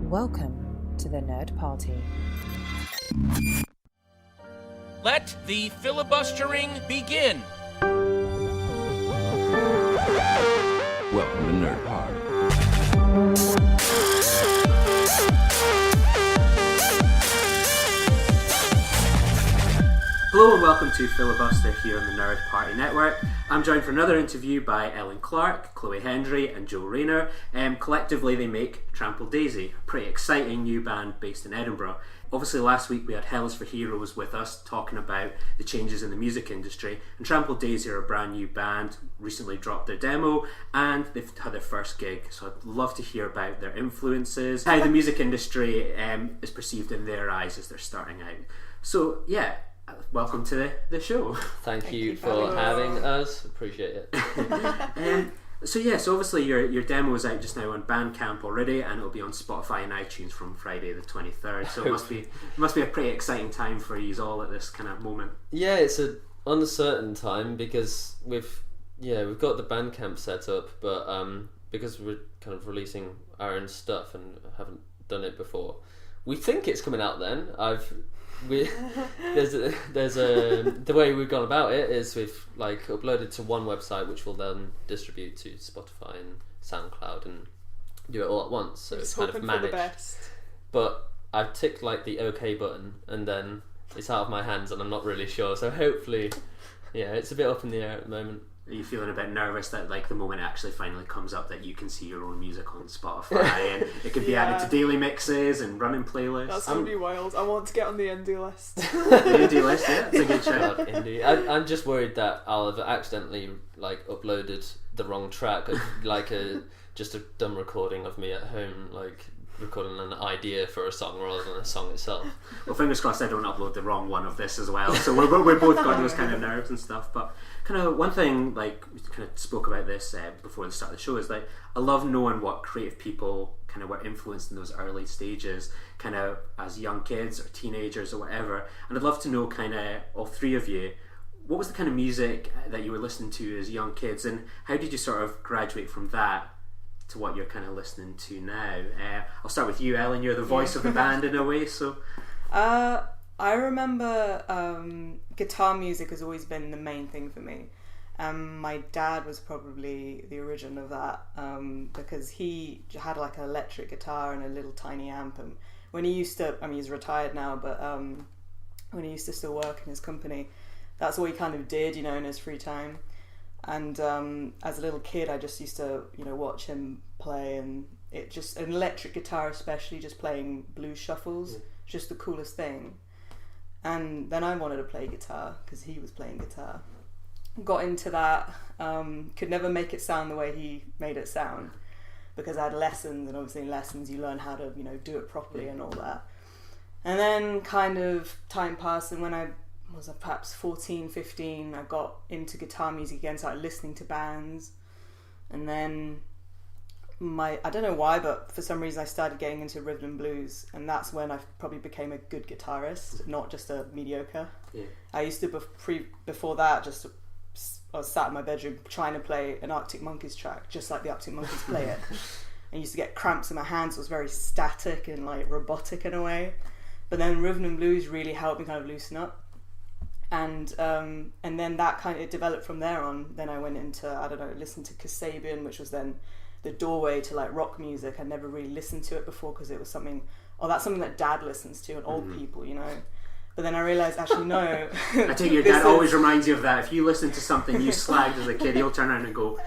Welcome to the Nerd Party. Let the filibustering begin. Welcome to Nerd Party. Hello and welcome to Filibuster here on the Nerd Party Network. I'm joined for another interview by Ellen Clarke, Hendrie and Joe Rayner. Collectively they make Trampled Daisy, a pretty exciting new band based in Edinburgh. Obviously last week we had Hell is for Heroes with us talking about the changes in the music industry, and Trampled Daisy are a brand new band, recently dropped their demo and they've had their first gig, so I'd love to hear about their influences, how the music industry is perceived in their eyes as they're starting out. So yeah, welcome to the show. Thank you for having us. Appreciate it. So obviously your demo is out just now on Bandcamp already, and it'll be on Spotify and iTunes from Friday the 23rd. So it must be a pretty exciting time for you all at this kind of moment. Yeah, it's an uncertain time because we've got the Bandcamp set up, but because we're kind of releasing our own stuff and haven't done it before, we think it's coming out then. The way we've gone about it is we've uploaded to one website, which will then distribute to Spotify and SoundCloud and do it all at once. So it's kind of managed. For the best. But I've ticked the OK button and then it's out of my hands and I'm not really sure. So hopefully, it's a bit up in the air at the moment. Are you feeling a bit nervous that the moment it actually finally comes up that you can see your own music on Spotify and it can be added to daily mixes and running playlists? That's going to be wild. I want to get on the indie list. The indie list, yeah, it's a good shout. Indie. I'm just worried that I'll have accidentally uploaded the wrong track, just a dumb recording of me at home, recording an idea for a song rather than a song itself. Well, fingers crossed I don't upload the wrong one of this as well. So we're both got those kind of nerves and stuff. But kind of one thing, we kind of spoke about this before the start of the show, is I love knowing what creative people kind of were influenced in those early stages, kind of as young kids or teenagers or whatever. And I'd love to know kind of all three of you, what was the kind of music that you were listening to as young kids, and how did you sort of graduate from that to what you're kind of listening to now? I'll start with you, Ellen. You're the voice of the band in a way, so. I remember guitar music has always been the main thing for me. My dad was probably the origin of that because he had an electric guitar and a little tiny amp, and when he used to, he's retired now, but when he used to still work in his company, that's all he kind of did, in his free time. And as a little kid, I just used to, watch him play, and it just, an electric guitar especially, just playing blues shuffles, just the coolest thing. And then I wanted to play guitar because he was playing guitar. Got into that, could never make it sound the way he made it sound because I had lessons, and obviously in lessons you learn how to, do it properly and all that. And then kind of time passed, and when I was perhaps 14, 15, I got into guitar music again, started listening to bands, and then I don't know why, but for some reason I started getting into rhythm and blues, and that's when I probably became a good guitarist, not just a mediocre. Yeah. I used to, before that, I was sat in my bedroom trying to play an Arctic Monkeys track, just like the Arctic Monkeys play it. I used to get cramps in my hands, it was very static and robotic in a way. But then rhythm and blues really helped me kind of loosen up. And then that kind of, it developed from there on. Then I went into, listened to Kasabian, which was then the doorway to rock music. I never really listened to it before because it was that's something that Dad listens to and old people, But then I realised, actually, no. I think your dad always reminds you of that. If you listen to something you slagged as a kid, he'll turn around and go,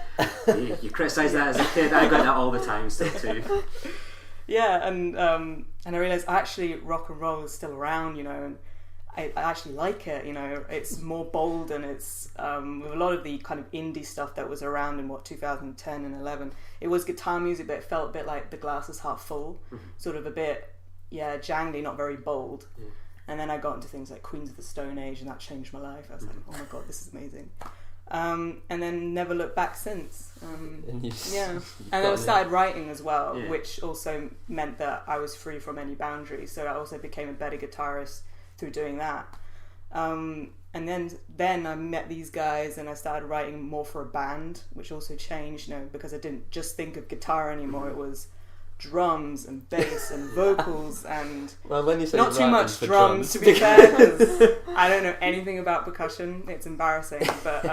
you criticised that as a kid. I got that all the time still too. Yeah, and I realised actually rock and roll is still around, and I actually like it, it's more bold, and it's with a lot of the kind of indie stuff that was around in 2010 and 11, it was guitar music, but it felt a bit like the glass is half full, sort of a bit jangly, not very bold. And then I got into things like Queens of the Stone Age, and that changed my life. I was like, oh my god, this is amazing. And then never looked back since. And then I started writing as well, which also meant that I was free from any boundaries, so I also became a better guitarist through doing that. And then I met these guys and I started writing more for a band, which also changed, because I didn't just think of guitar anymore. It was drums and bass and vocals and Well, when you say not too writing much for drums, to be fair, because I don't know anything about percussion. It's embarrassing, but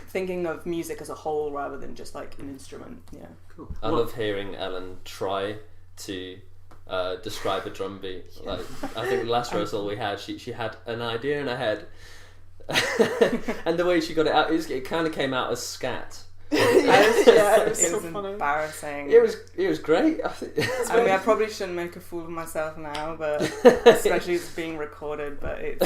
thinking of music as a whole rather than just like an instrument. Yeah, Cool. I love hearing Ellen try to describe a drum beat. Like, I think the last rehearsal we had, she had an idea in her head, and the way she got it out, it kind of came out as scat. it was so funny. embarrassing. It was great. I mean, I probably shouldn't make a fool of myself now, but especially it's being recorded. But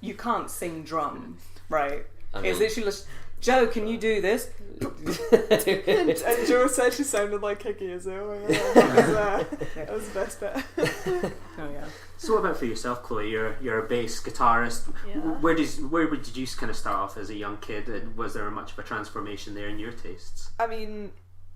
you can't sing drum, right? I mean, it's literally just, Joe, can you do this? And Joe said she sounded like Kiki as well. That was the best bit. Oh yeah. So what about for yourself, Chloe? You're a bass guitarist. Yeah. Where did you kind of start off as a young kid? And was there much of a transformation there in your tastes? I mean,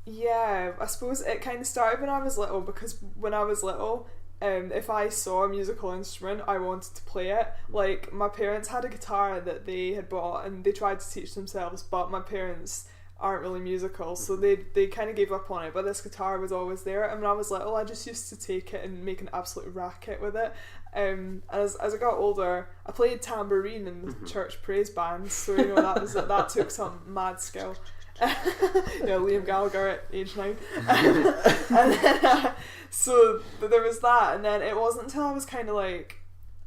yeah, I suppose it kind of started when I was little, because when I was little, if I saw a musical instrument, I wanted to play it. Like, my parents had a guitar that they had bought and they tried to teach themselves, but my parents aren't really musical, so they kind of gave up on it, but this guitar was always there. And when I was little, I just used to take it and make an absolute racket with it. As I got older, I played tambourine in the church praise band, so you know that took some mad skill. Liam Gallagher at age 9. And then, so there was that, and then it wasn't until I was kind of like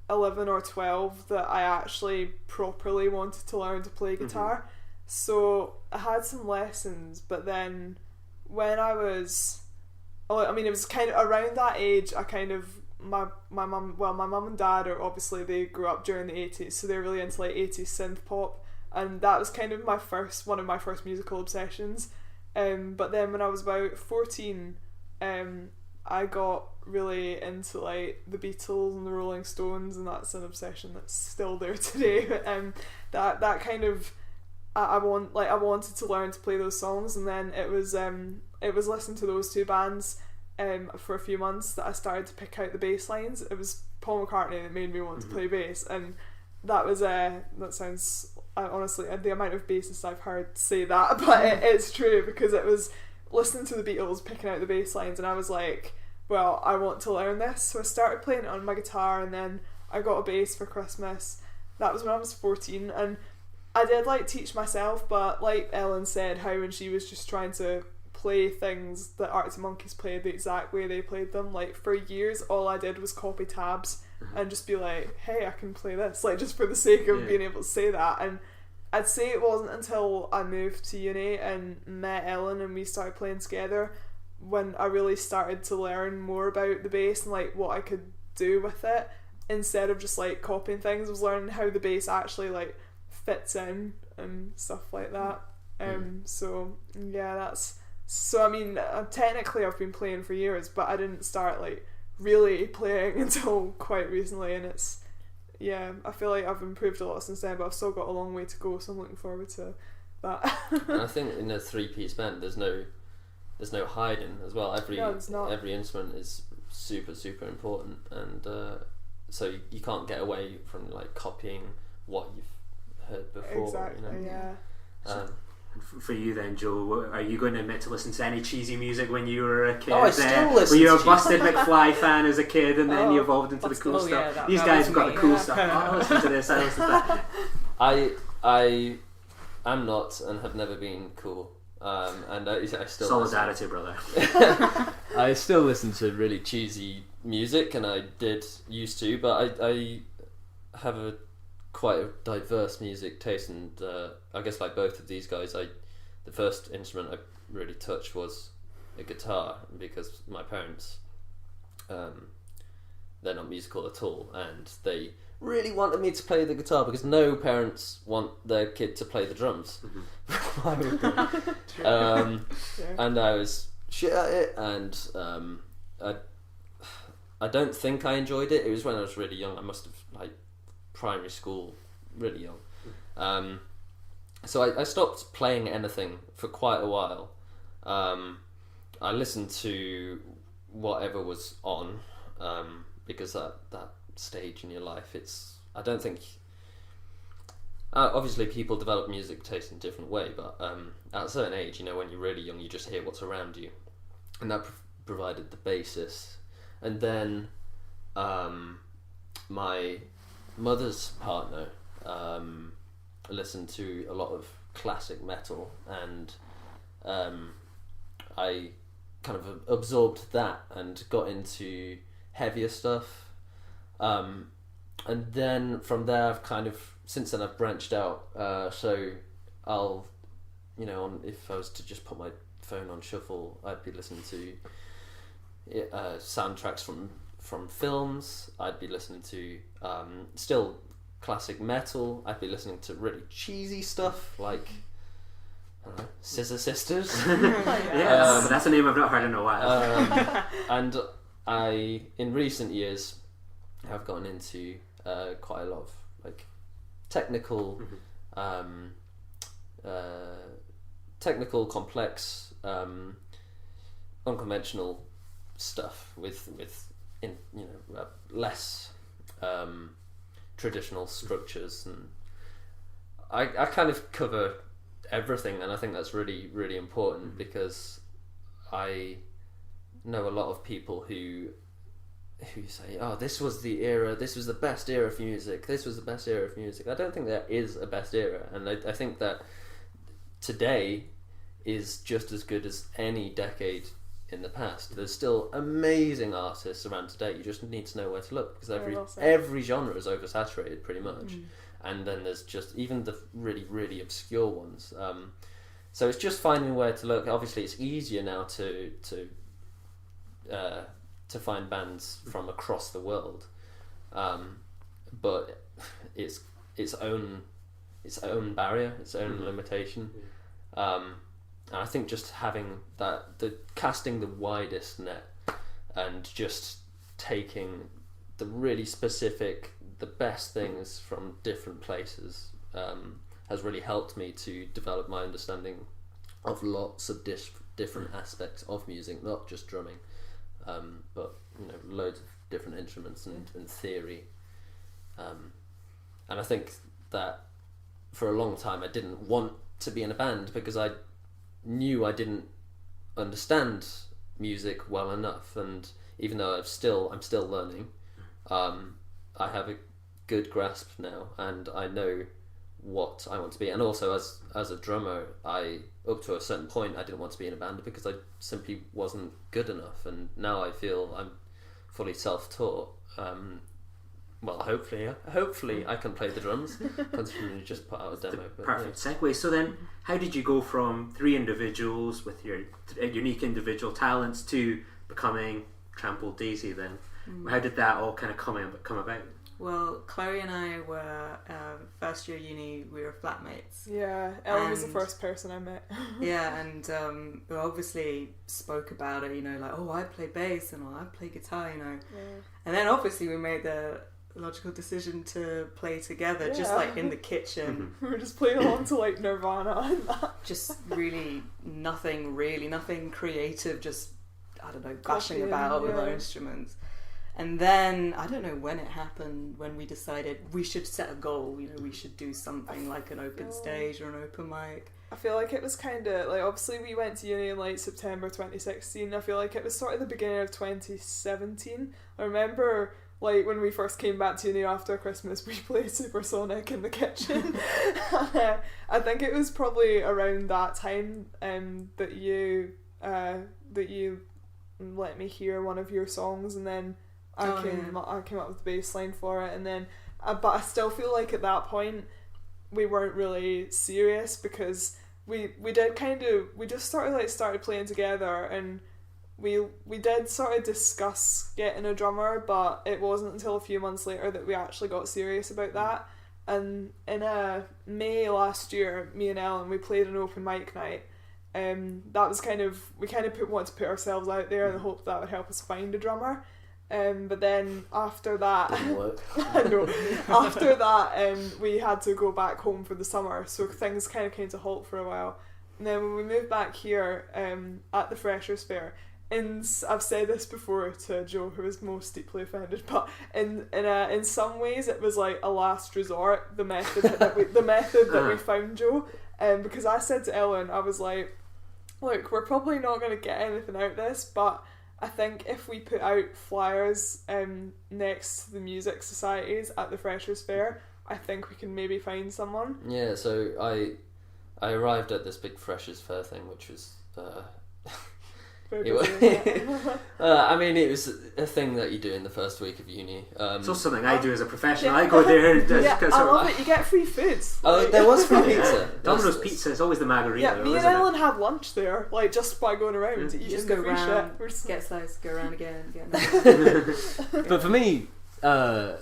11 or 12 that I actually properly wanted to learn to play guitar. So I had some lessons, but then when I was, it was kind of around that age, I kind of, my mum and dad they grew up during the 80s, so they're really into like 80s synth pop, and that was kind of one of my first musical obsessions. But then when I was about 14, I got really into like the Beatles and the Rolling Stones, and that's an obsession that's still there today. But that kind of, I wanted to learn to play those songs, and then it was listening to those two bands for a few months that I started to pick out the bass lines. It was Paul McCartney that made me want to play bass, and that was that sounds, honestly, the amount of bassists I've heard say that, but it's true, because it was listening to the Beatles, picking out the bass lines, and I was like, well, I want to learn this. So I started playing it on my guitar, and then I got a bass for Christmas. That was when I was 14, and I did like teach myself, but like Ellen said, how when she was just trying to play things that Arctic Monkeys played the exact way they played them, like for years all I did was copy tabs and just be like, hey, I can play this, like just for the sake of being able to say that. And I'd say it wasn't until I moved to uni and met Ellen and we started playing together when I really started to learn more about the bass and like what I could do with it, instead of just like copying things. I was learning how the bass actually like fits in and stuff like that. So yeah, technically I've been playing for years, but I didn't start like really playing until quite recently, and I feel like I've improved a lot since then, but I've still got a long way to go, so I'm looking forward to that. And I think in a 3-piece band there's no hiding as well. Every instrument is super, super important, and so you can't get away from like copying what you've heard before. Exactly, you know? yeah. For you then, Joe, are you going to admit to listen to any cheesy music when you were a kid? Oh, I still listen. Were you to a Busted McFly fan as a kid, and then you evolved into the cool stuff? Yeah, These guys have got the cool stuff. I listen to this. I listen to that. I am not and have never been cool. And I still solidarity, brother. I still listen to really cheesy music, and I did used to, but I have quite a diverse music taste, and I guess like both of these guys, the first instrument I really touched was a guitar, because my parents, they're not musical at all, and they really wanted me to play the guitar, because no parents want their kid to play the drums. Why would they? And I was shit at it, and I don't think I enjoyed it. It was when I was really young. I must have like primary school, really young. So I stopped playing anything for quite a while. I listened to whatever was on, because that stage in your life, I don't think, obviously people develop music taste in a different way, but at a certain age, when you're really young, you just hear what's around you, and that provided the basis. And then my mother's partner listened to a lot of classic metal, and I kind of absorbed that and got into heavier stuff. And then from there, since then I've branched out. So I'll, if I was to just put my phone on shuffle, I'd be listening to soundtracks from films. I'd be listening to still classic metal. I'd be listening to really cheesy stuff like Scissor Sisters. But that's a name I've not heard in a while. And I, in recent years, have gotten into quite a lot of like technical, complex, unconventional stuff with less traditional structures, and I kind of cover everything, and I think that's really, really important, because I know a lot of people who say, oh, this was the era, this was the best era of music, this was the best era of music. I don't think there is a best era, and I think that today is just as good as any decade in the past. There's still amazing artists around today. You just need to know where to look, because every genre is oversaturated pretty much. And then there's just even the really, really obscure ones. So it's just finding where to look. Obviously, it's easier now to find bands from across the world, but it's its own barrier, its own limitation. And I think just having casting the widest net and just taking the really specific, the best things from different places has really helped me to develop my understanding of lots of different aspects of music, not just drumming, but loads of different instruments and theory. And I think that for a long time I didn't want to be in a band, because I knew I didn't understand music well enough, and even though I'm still learning, I have a good grasp now, and I know what I want to be. And also as a drummer, up to a certain point I didn't want to be in a band because I simply wasn't good enough, and now I feel I'm fully self-taught. Well, hopefully I can play the drums, considering you just put out a demo. Perfect segue. So then, how did you go from 3 individuals with your unique individual talents to becoming Trampled Daisy then? How did that all kind of come about? Well, Chloe and I were first year uni, we were flatmates. Yeah, Ellen was the first person I met. Yeah, and we obviously spoke about it, like, oh, I play bass and I play guitar, Yeah. And then obviously we made the logical decision to play together, just like in the kitchen. We were just playing along to like Nirvana and that. Just really nothing creative, just, I don't know, bashing about with our instruments. And then, I don't know when it happened, when we decided we should set a goal, we should do something like an open stage or an open mic. I feel like it was kind of, like, obviously we went to uni in like September 2016. I feel like it was sort of the beginning of 2017. I remember, like, when we first came back to uni after Christmas, we played Supersonic in the kitchen. I think it was probably around that time that you let me hear one of your songs, and then I came up with the bass line for it, and then but I still feel like at that point we weren't really serious, because we just started playing together, and we did sort of discuss getting a drummer, but it wasn't until a few months later that we actually got serious about that. And in May last year, me and Ellen, we played an open mic night. That was we wanted to put ourselves out there in the hope that would help us find a drummer. But then after that, we had to go back home for the summer, so things kind of came to halt for a while. And then when we moved back here, at the Freshers' Fair, and I've said this before to Joe, who was most deeply offended, but in some ways it was like a last resort, the method that we found Joe, because I said to Ellen, I was like, look, we're probably not going to get anything out of this, but I think if we put out flyers next to the music societies at the Freshers' Fair, I think we can maybe find someone. Yeah, so I arrived at this big Freshers' Fair thing, which was... Very it busy, I mean, it was a thing that you do in the first week of uni. It's also something I do as a professional. I go there and I love it. You get free food. Oh, there was free pizza. Domino's pizza is always the margarita. Yeah, though, me and isn't Ellen had lunch there, like just by going around. You just go get free round, shit. get sliced, go around again, get another. But for me, I'm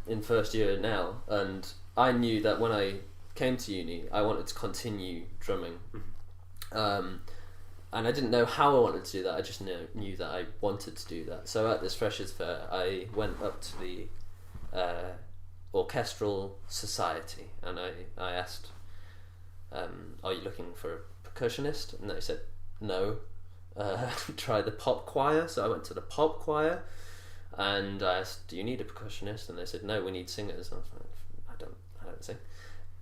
in first year now, and I knew that when I came to uni, I wanted to continue drumming. And I didn't know how I wanted to do that. I just knew that I wanted to do that. So at this Freshers' Fair, I went up to the orchestral society, and I asked, "Are you looking for a percussionist?" And they said, "No. Try the pop choir." So I went to the pop choir, and I asked, "Do you need a percussionist?" And they said, "No, we need singers." And I was like, I don't sing,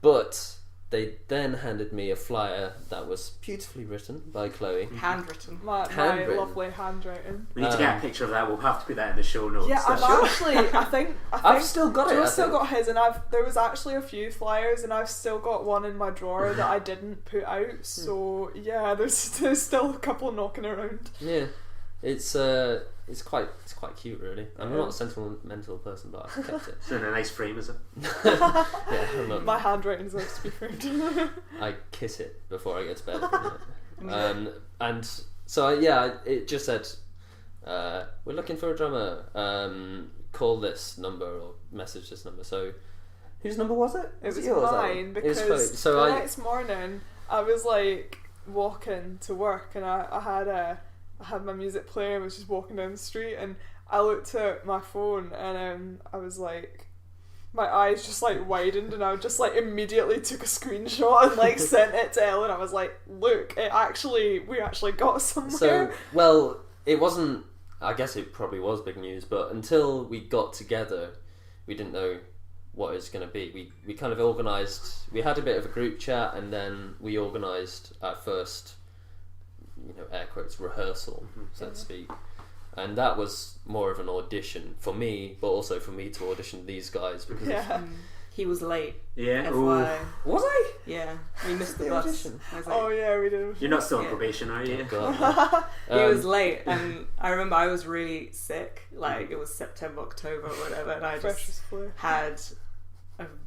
but they then handed me a flyer that was beautifully written by Chloe. Handwritten. My Handwritten. lovely handwriting. We need to get a picture of that. We'll have to put that in the show notes. Yeah, I think I've still got it. Joe's still got his, and there was actually a few flyers, and I've still got one in my drawer that I didn't put out. So yeah, there's still a couple knocking around. Yeah, it's quite cute, really. I'm not a sentimental person, but I've kept it. It's in a nice frame, is it? Yeah, I'm not. My handwriting's supposed to be framed. I kiss it before I go to bed every night. And so it just said, "We're looking for a drummer. Call this number or message this number." So, whose number was it? It was yours, mine, because the next morning I was like walking to work, and I had my music player and was just walking down the street, and I looked at my phone, and I was like, my eyes just like widened, and I just like immediately took a screenshot and like sent it to Ellen. I was like, "Look, we actually got somewhere." So, well, it wasn't. I guess it probably was big news, but until we got together, we didn't know what it was going to be. We kind of organised. We had a bit of a group chat, and then we organised at first, air quotes, rehearsal, so to speak. And that was more of an audition for me, but also for me to audition these guys, because he was late. Yeah. FYI. Was I? Yeah, we missed the bus. I was like, Oh yeah, we did. You're not still on probation, are you? God, he was late, and I remember I was really sick. Like it was September, October, or whatever, and I just had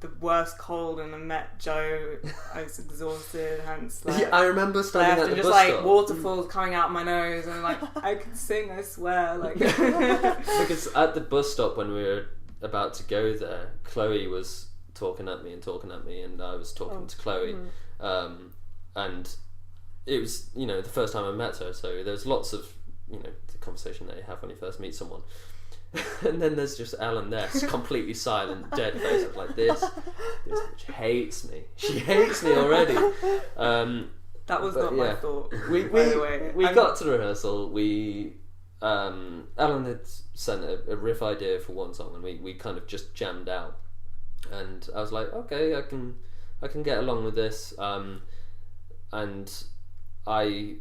the worst cold, and I met Joe. I was exhausted, hadn't slept. I remember standing at the and bus just stop. waterfalls coming out my nose, and like I can sing, I swear. Like because at the bus stop when we were about to go there, Chloe was talking at me, and I was talking to Chloe, and it was the first time I met her, so there's lots of the conversation that you have when you first meet someone. And then there's just Ellen there, completely silent, dead face. I was like, this bitch hates me. She hates me already. that was not my thought. We way. got to rehearsal. Ellen had sent a riff idea for one song, and we kind of just jammed out. And I was like, okay, I can get along with this. And I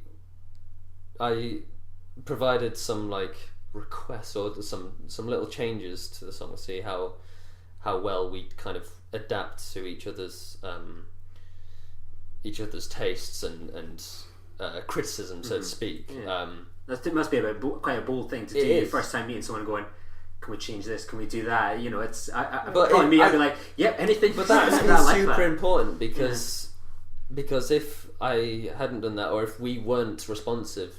provided some like requests or some little changes to the song to see how well we kind of adapt to each other's tastes and criticism, so to speak. That must be quite a bold thing to do. Your first time meeting someone, going, "Can we change this? Can we do that?" It's I'd be like, "Yep, anything." But that's super important because if I hadn't done that, or if we weren't responsive.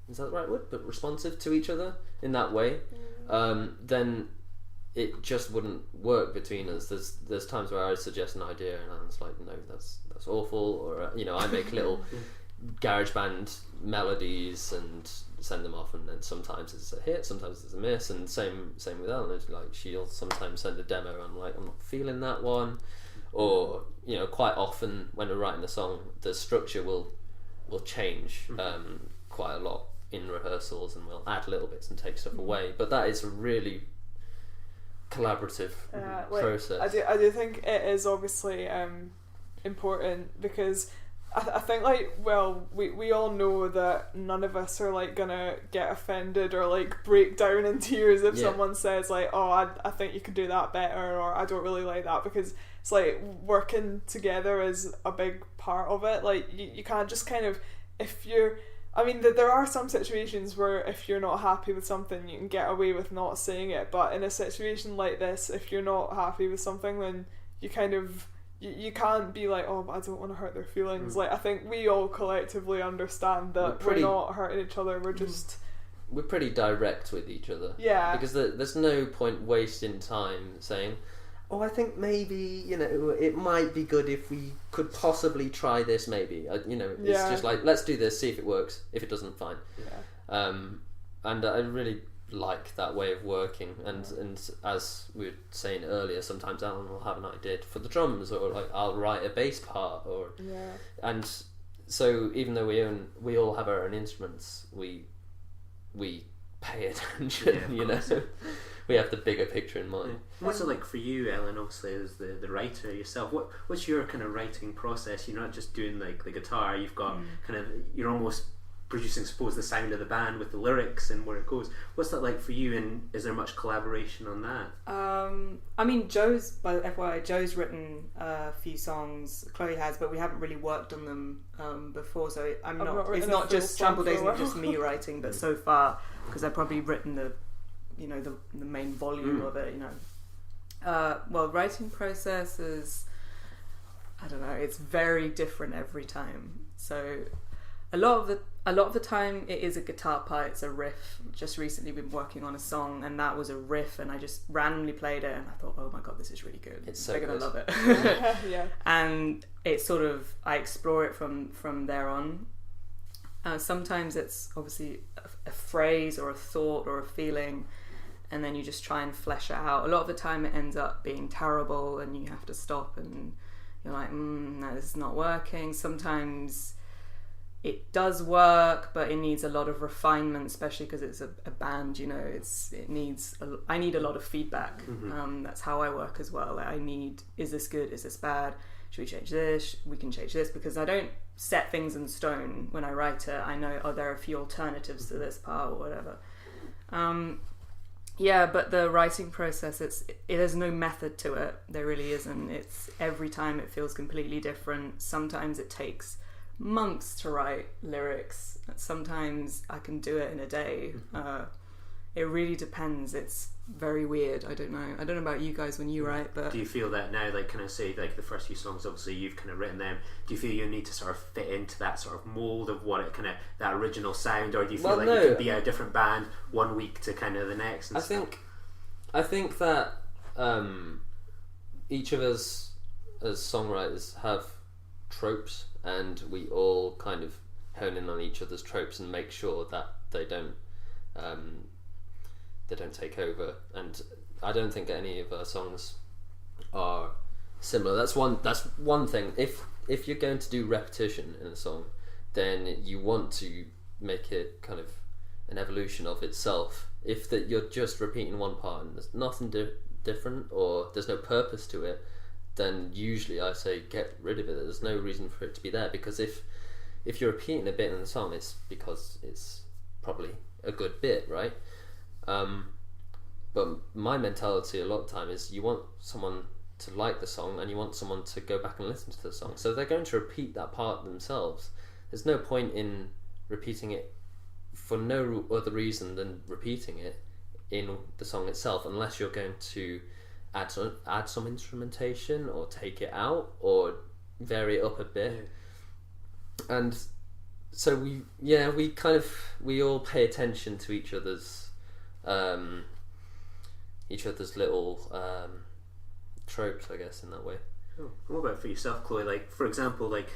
Is that the right word? But responsive to each other in that way, then it just wouldn't work between us. There's times where I suggest an idea and Alan's like, "No, that's awful," or I make little GarageBand melodies and send them off, and then sometimes it's a hit, sometimes it's a miss, and same with Ellen. It's like she'll sometimes send a demo and I'm like, "I'm not feeling that one," or quite often when we're writing a song, the structure will change quite a lot in rehearsals, and we'll add little bits and take stuff away, but that is a really collaborative process. I do think it is obviously important, because I think like, well, we all know that none of us are like gonna get offended or like break down in tears if someone says like, oh, I think you could do that better, or I don't really like that, because it's like working together is a big part of it. Like you can't just kind of, if you're, I mean, there are some situations where if you're not happy with something, you can get away with not saying it, but in a situation like this, if you're not happy with something, then you kind of, you can't be like, oh, but I don't want to hurt their feelings. Like, I think we all collectively understand that we're not hurting each other, we're pretty direct with each other. Yeah. Because there's no point wasting time saying, oh, I think maybe, it might be good if we could possibly try this maybe. It's just like, let's do this, see if it works. If it doesn't, fine. Yeah. And I really like that way of working, and as we were saying earlier, sometimes Alan will have an idea for the drums, or like I'll write a bass part, and so even though we all have our own instruments, we pay attention. We have the bigger picture in mind. What's it like for you, Ellen, obviously as the writer yourself? What's your kind of writing process? You're not just doing like the guitar, you've got you're almost producing, I suppose, the sound of the band with the lyrics and where it goes. What's that like for you, and is there much collaboration on that? I mean, by FYI, Joe's written a few songs, Chloe has, but we haven't really worked on them before, so it's not just Trampled Daisy, not just me writing, but so far, because I've probably written the main volume of it, well, writing process is, I don't know, it's very different every time. So a lot of the time it is a guitar part, it's a riff. Just recently been working on a song and that was a riff, and I just randomly played it and I thought, oh my god, this is really good. It's so They're good. gonna love it. Yeah. And it's sort of, I explore it from there on. Sometimes it's obviously a phrase or a thought or a feeling, and then you just try and flesh it out. A lot of the time it ends up being terrible and you have to stop and you're like, no, this is not working. Sometimes it does work, but it needs a lot of refinement, especially because it's a band, I need a lot of feedback. That's how I work as well. Like, is this good? Is this bad? Should we change this? We can change this, because I don't set things in stone when I write it. I know, there are a few alternatives to this part or whatever. But the writing process, there's no method to it. There really isn't. It's every time it feels completely different. Sometimes it takes months to write lyrics. Sometimes I can do it in a day. It really depends. It's very weird. I don't know about you guys when you write, but do you feel that now, like, kind of say, like the first few songs, obviously you've kind of written them, do you feel you need to sort of fit into that sort of mould of what it kind of, that original sound, or do you feel you could be a different band one week to kind of the next and I think that each of us as songwriters have tropes, and we all kind of hone in on each other's tropes and make sure that they don't take over. And I don't think any of our songs are similar. That's one thing. If you're going to do repetition in a song, then you want to make it kind of an evolution of itself. If that you're just repeating one part and there's nothing different, or there's no purpose to it, then usually I say get rid of it. There's no reason for it to be there, because if you're repeating a bit in the song, it's because it's probably a good bit, right? But my mentality a lot of the time is you want someone to like the song and you want someone to go back and listen to the song. So they're going to repeat that part themselves. There's no point in repeating it for no other reason than repeating it in the song itself, unless you're going to add some instrumentation or take it out or vary it up a bit. And so we all pay attention to each other's little tropes, I guess, in that way. Oh. What about for yourself, Chloe? Like, for example, like,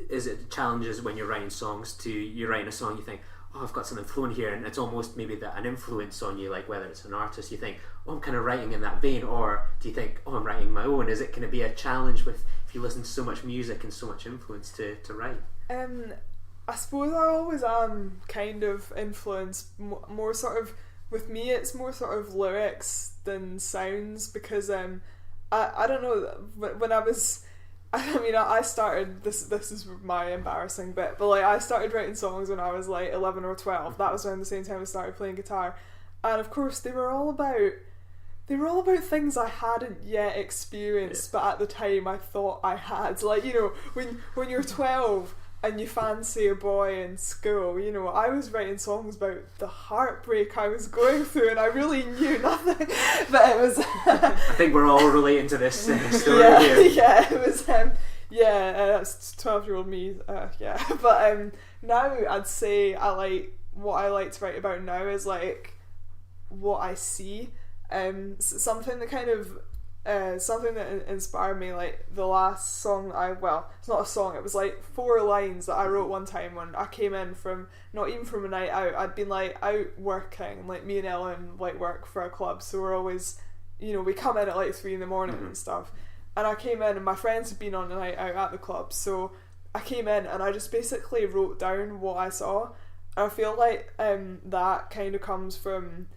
is it challenges when you're writing songs you're writing a song, you think, oh, I've got something flowing here, and it's almost maybe an influence on you, like whether it's an artist, you think, oh, I'm kind of writing in that vein, or do you think, oh, I'm writing my own? Is it going to be a challenge if you listen to so much music and so much influence to write? I suppose I always am kind of influenced more sort of, with me it's more sort of lyrics than sounds, because I don't know, when I was I mean, I started this is my embarrassing bit, but like I started writing songs when I was like 11 or 12. That was around the same time I started playing guitar, and of course they were all about things I hadn't yet experienced, but at the time I thought I had. Like, you know, when you're 12 and you fancy a boy in school, you know, I was writing songs about the heartbreak I was going through, and I really knew nothing. But it was. I think we're all relating to this story here. Yeah, it was. That's 12-year-old me. But now I'd say what I like to write about now is like what I see. Something that kind of. Something that inspired me, like the last song it's not a song, it was like 4 lines that I wrote one time when I came in from, not even from a night out, I'd been like out working, like me and Ellen like work for a club, so we're always, you know, we come in at like 3 a.m. and stuff, and I came in and my friends had been on a night out at the club, so I came in and I just basically wrote down what I saw, and I feel like that kind of comes from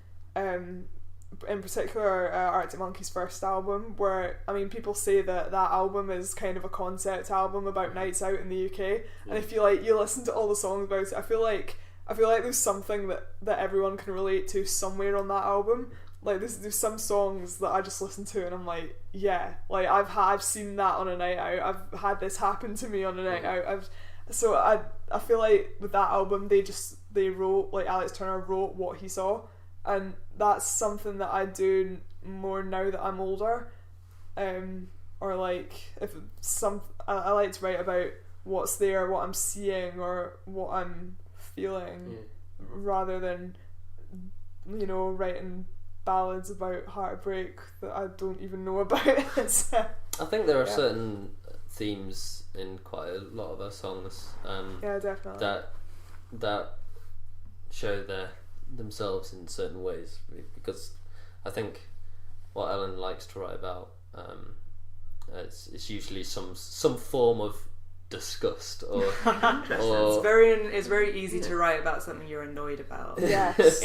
in particular Arctic Monkeys' first album, where, I mean, people say that album is kind of a concept album about nights out in the UK, and if you like, you listen to all the songs about it, I feel like there's something that everyone can relate to somewhere on that album. Like there's some songs that I just listen to and I'm like, yeah, like I've seen that on a night out, I've had this happen to me on a night out. So I feel like with that album they wrote, like Alex Turner wrote what he saw, and that's something that I do more now that I'm older, or like I like to write about what's there, what I'm seeing, or what I'm feeling, rather than, you know, writing ballads about heartbreak that I don't even know about. So, I think there are certain themes in quite a lot of our songs, definitely, that show themselves in certain ways, because I think what Ellen likes to write about, it's usually some form of disgust or it's very easy to write about something you're annoyed about. Yes.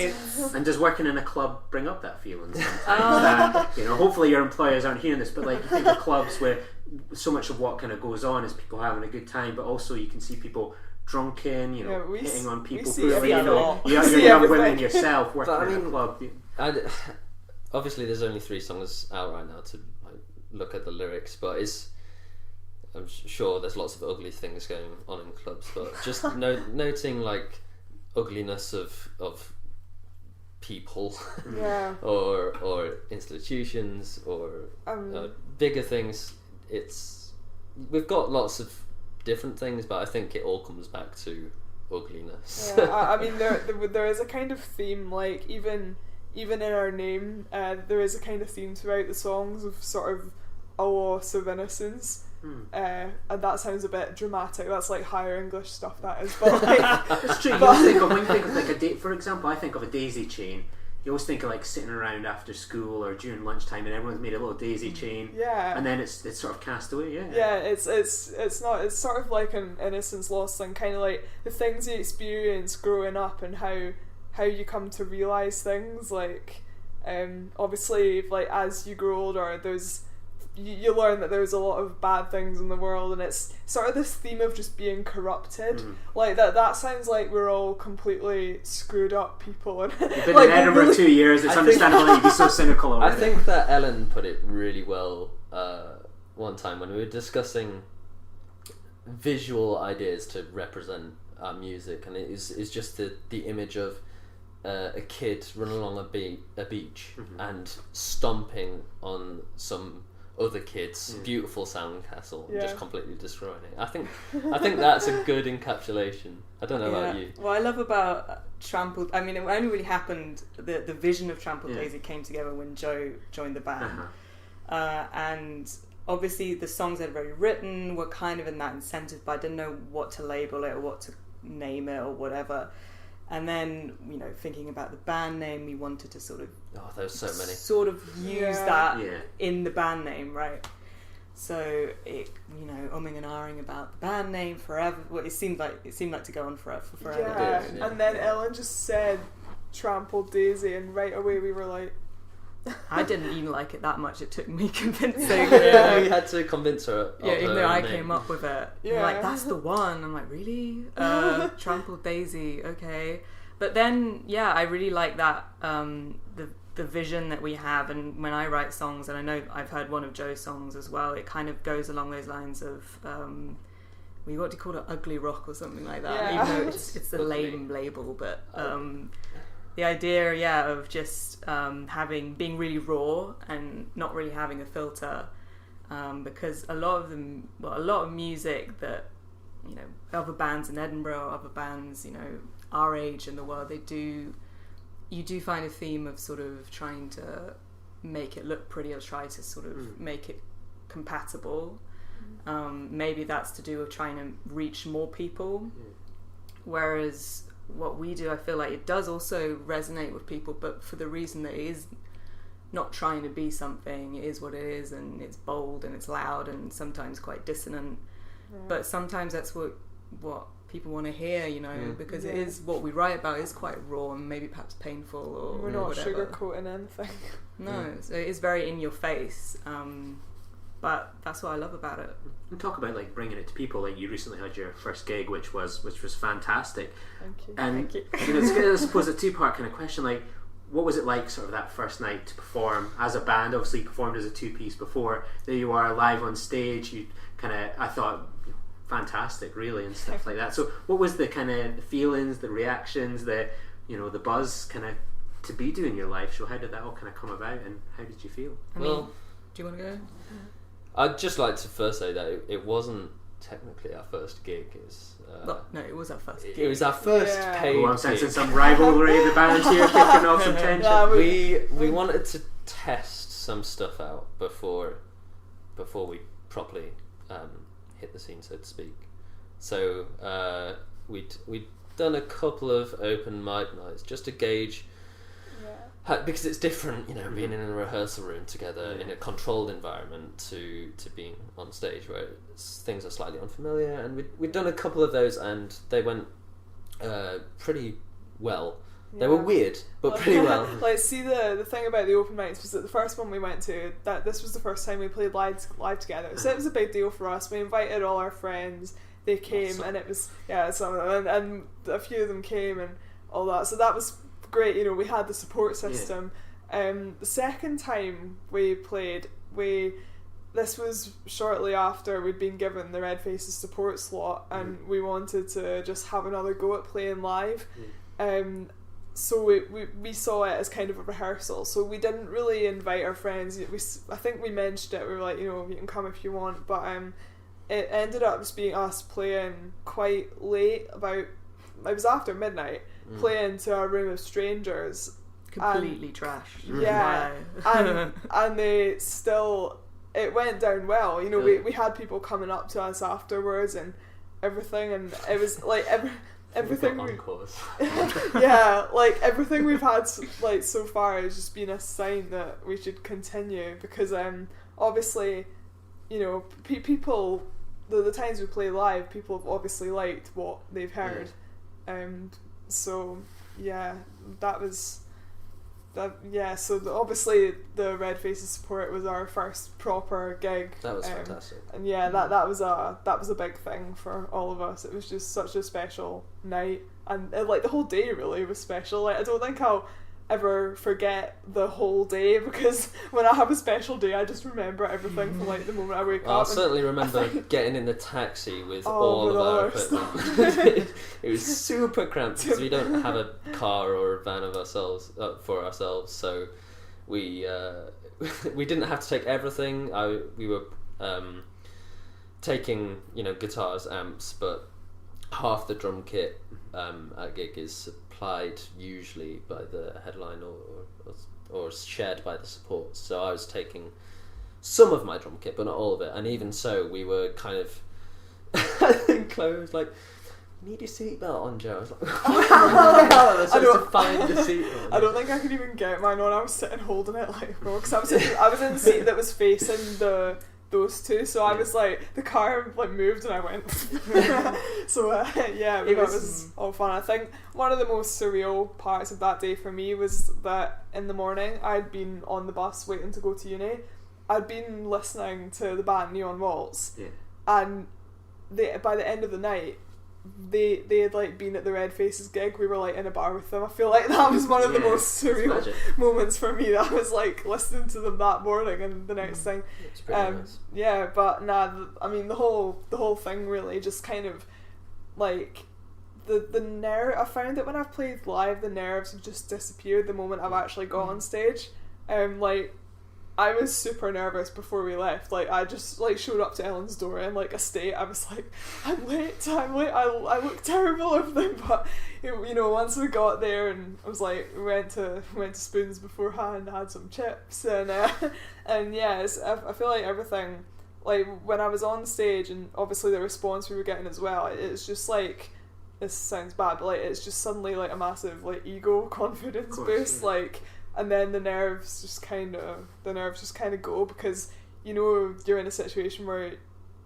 And does working in a club bring up that feeling sometimes? That, you know, hopefully your employers aren't hearing this, but like you think of clubs where so much of what kind of goes on is people having a good time, but also you can see people drunken, you know, hitting on people, poorly, you know, you're young women yourself working in a club. Obviously there's only 3 songs out right now to like look at the lyrics, but I'm sure there's lots of ugly things going on in clubs, but just noting like ugliness of people, or institutions, or bigger things. We've got lots of different things, but I think it all comes back to ugliness. I mean, there is a kind of theme, like even in our name, there is a kind of theme throughout the songs of sort of a loss of innocence. And that sounds a bit dramatic. That's like higher English stuff, that is. But like, it's true. When you think of like a date, for example, I think of a daisy chain. You always think of like sitting around after school or during lunchtime, and everyone's made a little daisy chain. Yeah. And then it's sort of cast away. Yeah. Yeah. It's not. It's sort of like an innocence lost thing, kind of like the things you experience growing up and how you come to realize things. Like, obviously, like as you grow older, you learn that there's a lot of bad things in the world, and it's sort of this theme of just being corrupted. Like that sounds like we're all completely screwed up people. And you've been in Edinburgh 2 years, it's understandable that you'd be so cynical already. I think that Ellen put it really well one time when we were discussing visual ideas to represent our music, and it's just the image of a kid running along a beach and stomping on some other kids' beautiful sandcastle and just completely destroying it. I think that's a good encapsulation. I don't know about you. What I love about Trampled, I mean, it only really happened, the vision of Trampled Daisy came together when Joe joined the band. And obviously the songs I'd already written were kind of in that incentive, but I didn't know what to label it or what to name it or whatever. And then, you know, thinking about the band name, we wanted to sort of there's so many. Sort of use that in the band name, right? So it, you know, umming and ahhing about the band name forever. Well, it seemed like to go on forever. Yeah. And then Ellen just said Trampled Daisy, and right away we were like, I didn't even like it that much. It took me convincing. Yeah, we had to convince her. Even though I came up with it. Yeah. Like, that's the one. I'm like, really? Trampled Daisy, okay. But then, yeah, I really like that, the vision that we have. And when I write songs, and I know I've heard one of Joe's songs as well, it kind of goes along those lines of, what do you call it, ugly rock or something like that. Yeah. Even though it's a lame label, but the idea, of just being really raw and not really having a filter, because a lot of music that, other bands in Edinburgh, other bands, our age in the world, you do find a theme of sort of trying to make it look pretty or try to sort of make it compatible. Maybe that's to do with trying to reach more people, whereas what we do, I feel like it does also resonate with people, but for the reason that it is not trying to be something. It is what it is, and it's bold and it's loud and sometimes quite dissonant, but sometimes that's what people want to hear, because it is what we write about is quite raw and maybe perhaps painful, or we're not whatever. sugarcoating anything. No, so it is very in your face, but that's what I love about it. And talk about like bringing it to people. Like, you recently had your first gig, which was fantastic. Thank you. And Thank you. It's I suppose a two-part kind of question. Like, what was it like, sort of that first night to perform as a band? Obviously, you performed as a two-piece before. There you are live on stage. You I thought, fantastic, really, and stuff like that. So, what was the kind of feelings, the reactions, the buzz, kind of to be doing your live show? How did that all kind of come about, and how did you feel? I mean, do you want to go? I'd just like to first say that it wasn't technically our first gig. No, it was our first gig. It was our first paid gig. I'm sensing some rivalry in the band here, kicking off some tension. We wanted to test some stuff out before we properly hit the scene, so to speak. So we'd done a couple of open mic nights just to gauge. Because it's different, being in a rehearsal room together in a controlled environment to being on stage where things are slightly unfamiliar. And we'd done a couple of those, and they went pretty well. Yeah. They were weird, but pretty well. See, the thing about the open mics was that the first one we went to, that this was the first time we played live together. So it was a big deal for us. We invited all our friends. They came, and it was and a few of them came and all that. So that was great, we had the support system. The second time we played, this was shortly after we'd been given the Red Faces support slot, and we wanted to just have another go at playing live. So we saw it as kind of a rehearsal, so we didn't really invite our friends. I think we mentioned it, we were like, you can come if you want, but it ended up just being us playing quite late, it was after midnight, playing to a room of strangers, completely trashed. Yeah. and they still, it went down well. We had people coming up to us afterwards and everything, and it was like everything everything we've had so far has just been a sign that we should continue, because obviously people, the times we play live, people have obviously liked what they've heard. So that was that. So obviously the Red Faces support was our first proper gig. That was fantastic. And that was a big thing for all of us. It was just such a special night, and the whole day really was special. I don't think I'll ever forget the whole day, because when I have a special day, I just remember everything from the moment I wake up. I certainly remember getting in the taxi with all of our equipment. It was super cramped because we don't have a car or a van of ourselves for ourselves, so we didn't have to take everything. We were taking guitars, amps, but half the drum kit at gig is supplied usually by the headline or shared by the support. So I was taking some of my drum kit, but not all of it. And even so, we were kind of I think Chloe was like, "You need your seatbelt on, Joe." I was like, "I was supposed to find the seatbelt." I don't think I could even get mine on. I was sitting holding it because I was in the seat that was facing the those two, so I was like, the car like moved and I went so yeah, it was all fun. I think one of the most surreal parts of that day for me was that in the morning I'd been on the bus waiting to go to uni. I'd been listening to the band Neon Waltz, and by the end of the night they had like been at the Red Faces gig. We were like in a bar with them. I feel like that was one of the most surreal moments for me, that I was like listening to them that morning and the next thing. It's pretty nice. Yeah, but I mean the whole thing really just kind of like the nerve. I found that when I've played live, the nerves have just disappeared the moment I've actually got on stage. Like I was super nervous before we left. Like I just like showed up to Ellen's door in like a state. I was like, I'm late. I look terrible, everything. But you know, once we got there and I was like, we went to Spoons beforehand, had some chips, and yeah, I feel like everything, like when I was on stage and obviously the response we were getting as well, it's just like, this sounds bad, but like it's just suddenly like a massive like ego confidence boost, like. And then the nerves just kind of go, because you know you're in a situation where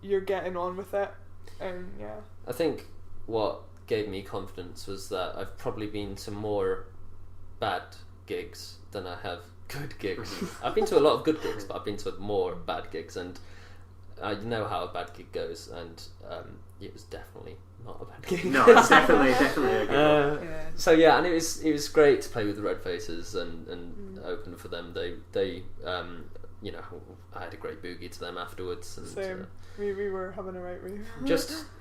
you're getting on with it, and yeah. I think what gave me confidence was that I've probably been to more bad gigs than I have good gigs. I've been to a lot of good gigs, but I've been to more bad gigs, and I know how a bad gig goes, and it was definitely not a bad gig. No, it's definitely a good one. So yeah, and it was great to play with the Red Faces and open for them. They you know, I had a great boogie to them afterwards, and same. We were having a right rave.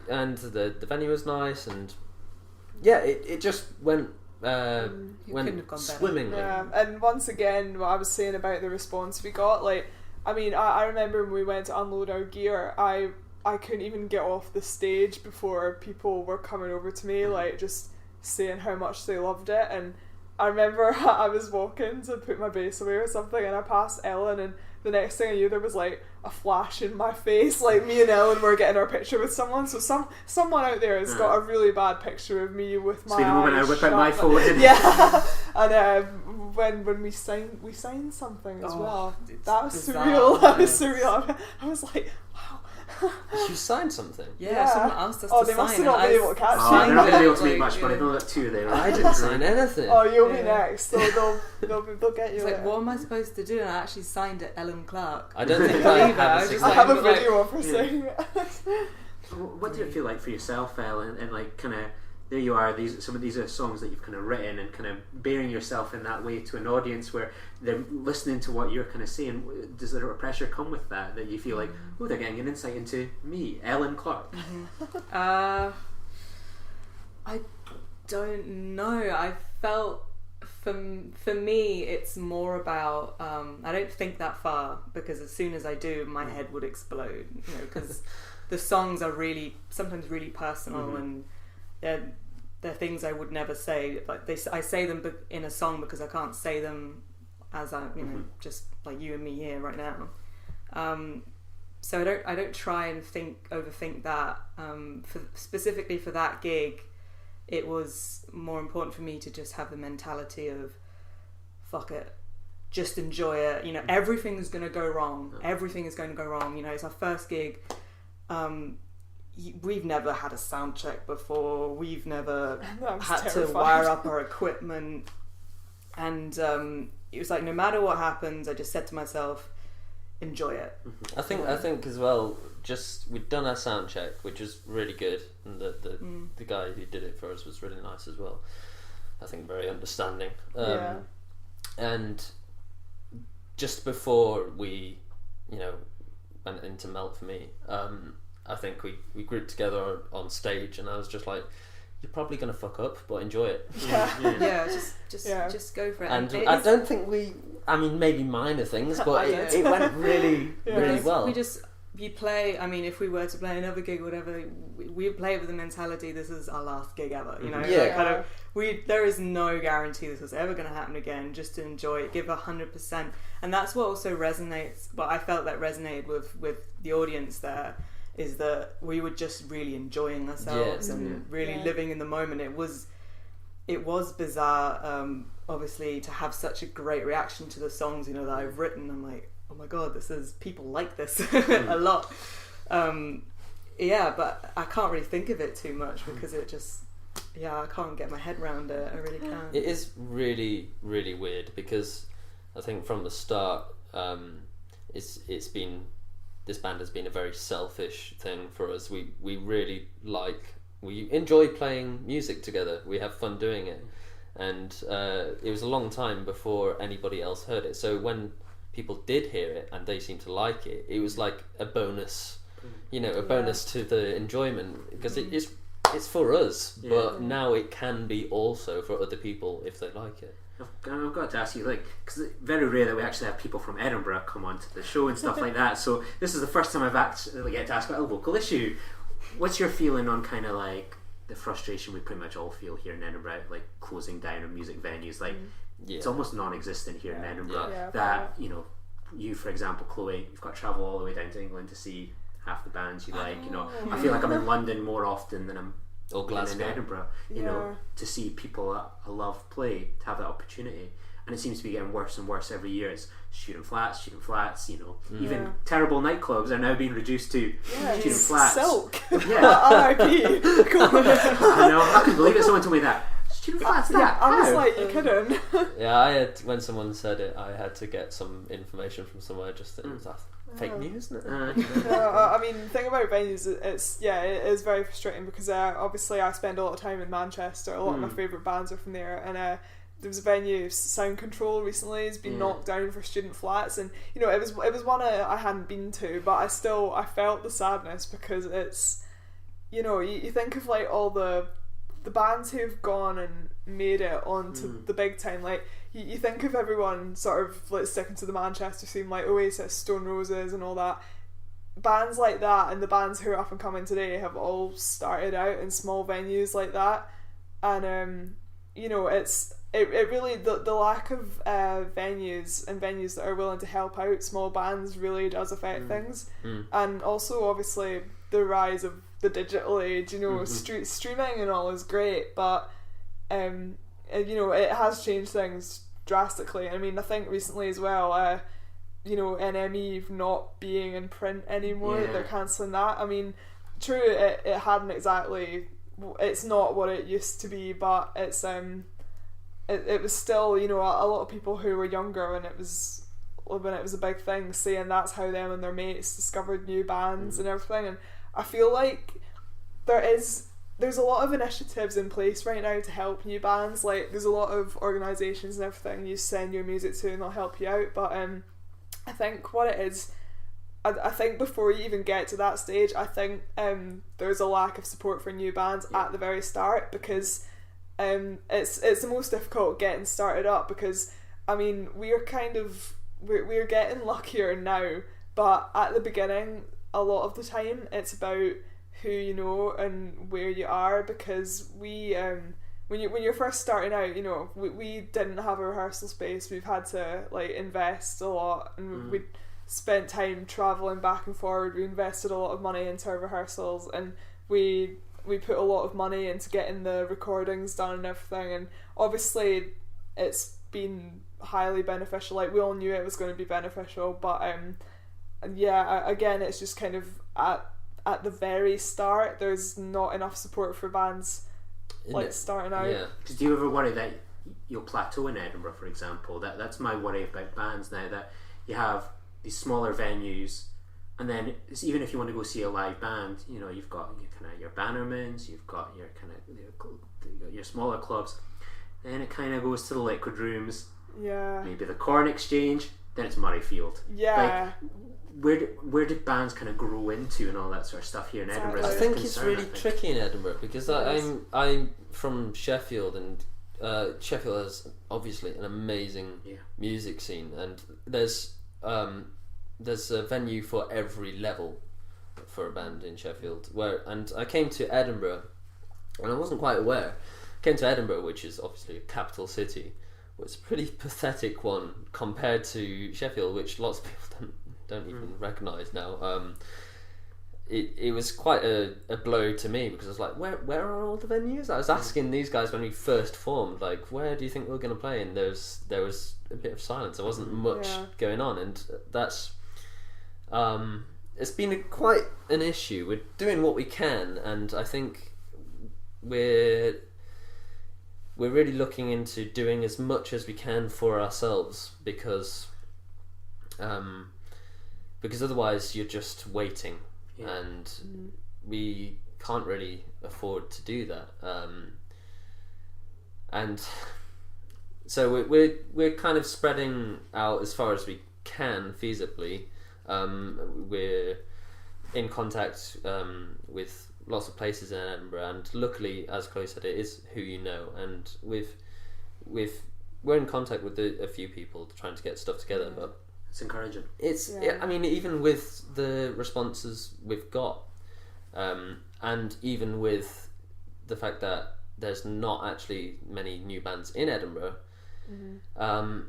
And the venue was nice, and yeah, it just went swimmingly. Yeah, and once again, what I was saying about the response we got, like, I mean, I remember when we went to unload our gear, I couldn't even get off the stage before people were coming over to me, like, just saying how much they loved it. And I remember I was walking to put my bass away or something, and I passed Ellen, and the next thing I knew, there was like a flash in my face, like me and Ellen were getting our picture with someone. So someone out there has got a really bad picture of me with my eyes. The moment I whip out my phone. Yeah, and when we signed something as well. That was bizarre. Surreal. That was surreal. I was like, wow. You signed something? Yeah, someone asked us to sign. Oh, they must have not been able to catch Oh, they're not going to be able to make like, much money. They'll get two there. I didn't sign anything. Oh, you'll be next. They'll get you. It's like, what am I supposed to do? And I actually signed it Ellen Clarke. I don't think I have I have a video of her saying it. What did it feel like for yourself, Ellen? And like, kind of, there you are. Some of these are songs that you've kind of written, and kind of bearing yourself in that way to an audience where they're listening to what you're kind of saying. Does there a pressure come with that you feel like, oh, they're getting an insight into me, Ellen Clarke? I don't know. I felt for me it's more about I don't think that far, because as soon as I do, my head would explode, you know, because the songs are sometimes really personal, and they're things I would never say. Like I say them in a song because I can't say them as I, you know, just like you and me here right now. So I don't try and overthink that. Specifically for that gig, it was more important for me to just have the mentality of, fuck it, just enjoy it. You know, everything is going to go wrong. Everything is going to go wrong. You know, it's our first gig. We've never had a sound check before. We've never had to wire up our equipment. And it was like, no matter what happens, I just said to myself, enjoy it. I think as well, just we'd done our sound check, which was really good, and the guy who did it for us was really nice as well. I think very understanding. And just before we, you know, went into Melt for me, I think we grouped together on stage, and I was just like, you're probably going to fuck up, but enjoy it. Just go for it. And I don't think I mean, maybe minor things, but it went really, really well. You play, I mean, if we were to play another gig or whatever, we play it with the mentality, this is our last gig ever, you know? Yeah. There is no guarantee this was ever going to happen again, just to enjoy it, give 100%. And that's what also resonates, I felt that resonated with the audience there, is that we were just really enjoying ourselves and really living in the moment. It was bizarre, obviously, to have such a great reaction to the songs, you know, that I've written. I'm like, oh my god, this is people like this a lot. But I can't really think of it too much because it just I can't get my head around it. I really can't. It is really, really weird because I think from the start, it's been, this band has been a very selfish thing for us. We really we enjoy playing music together. We have fun doing it, and it was a long time before anybody else heard it. So when people did hear it and they seemed to like it, it was like a bonus, bonus to the enjoyment, because it's for us, but now it can be also for other people if they like it. I've got to ask you, because it's very rare that we actually have people from Edinburgh come onto the show and stuff like that. So this is the first time I've actually get to ask about a local issue. What's your feeling on kind of like the frustration we pretty much all feel here in Edinburgh, like closing down of music venues? It's almost non-existent here in Edinburgh. That you, for example, Chloe, you've got to travel all the way down to England to see half the bands you like. I feel like I'm in London more often than I'm in Edinburgh. To see people I love play, to have that opportunity, and it seems to be getting worse and worse every year. It's shooting flats. Even terrible nightclubs are now being reduced to shooting flats. Silk. R.I.P. I know. I couldn't believe it. Someone told me that. Shooting flats. I was like, you couldn't. When someone said it, I had to get some information from somewhere. Just that it was fake news, isn't it? I mean, the thing about venues, it is very frustrating because obviously I spend a lot of time in Manchester. A lot of my favourite bands are from there, and there was a venue, Sound Control, recently has been knocked down for student flats, and it was one I hadn't been to, but I felt the sadness because it's you think of like all the bands who've gone and made it onto the big time, like you think of everyone sort of like sticking to the Manchester scene, like Oasis, Stone Roses and all that. Bands like that and the bands who are up and coming today have all started out in small venues like that, and it really, the lack of venues that are willing to help out small bands really does affect things. And also obviously the rise of the digital age, streaming and all is great, but it has changed things drastically. I mean, I think recently as well, NME not being in print anymore, they're cancelling that. I mean, true, it hadn't exactly, it's not what it used to be, but it's it was still, a lot of people who were younger when it was a big thing, saying that's how them and their mates discovered new bands and everything. And I feel like there's a lot of initiatives in place right now to help new bands. Like, there's a lot of organisations and everything you send your music to and they'll help you out, but I think what it is, I think before you even get to that stage, I think there's a lack of support for new bands at the very start, because it's the most difficult getting started up, because I mean we're getting luckier now, but at the beginning a lot of the time it's about who you know and where you are, because we when you're first starting out, we didn't have a rehearsal space. We've had to like invest a lot, and we spent time travelling back and forward. We invested a lot of money into our rehearsals, and we put a lot of money into getting the recordings done and everything, and obviously it's been highly beneficial. Like, we all knew it was going to be beneficial, but again, it's just kind of at the very start there's not enough support for bands starting out. Because do you ever worry that you'll plateau in Edinburgh, for example? That's my worry about bands now, that you have these smaller venues, and then even if you want to go see a live band, you've got your Bannermans, you've got your your smaller clubs, then it kind of goes to the Liquid Rooms, maybe the Corn Exchange, then it's Murrayfield. Where did bands kind of grow into and all that sort of stuff here in Edinburgh? I think it's really tricky in Edinburgh, because I'm from Sheffield, and Sheffield has obviously an amazing music scene, and there's a venue for every level for a band in Sheffield. And I came to Edinburgh, and I wasn't quite aware. I came to Edinburgh, which is obviously a capital city, was a pretty pathetic one compared to Sheffield, which lots of people don't even recognise now. it was quite a blow to me, because I was like, where are all the venues? I was asking these guys when we first formed, like, where do you think we're going to play? And there was a bit of silence. There wasn't much going on, and that's it's been quite an issue. We're doing what we can, and I think we're really looking into doing as much as we can for ourselves, because otherwise you're just waiting, and we can't really afford to do that. And so we're kind of spreading out as far as we can feasibly. We're in contact with lots of places in Edinburgh, and luckily, as Chloe said, it is who you know, and we're in contact with a few people trying to get stuff together, but it's encouraging. I mean, even with the responses we've got, and even with the fact that there's not actually many new bands in Edinburgh,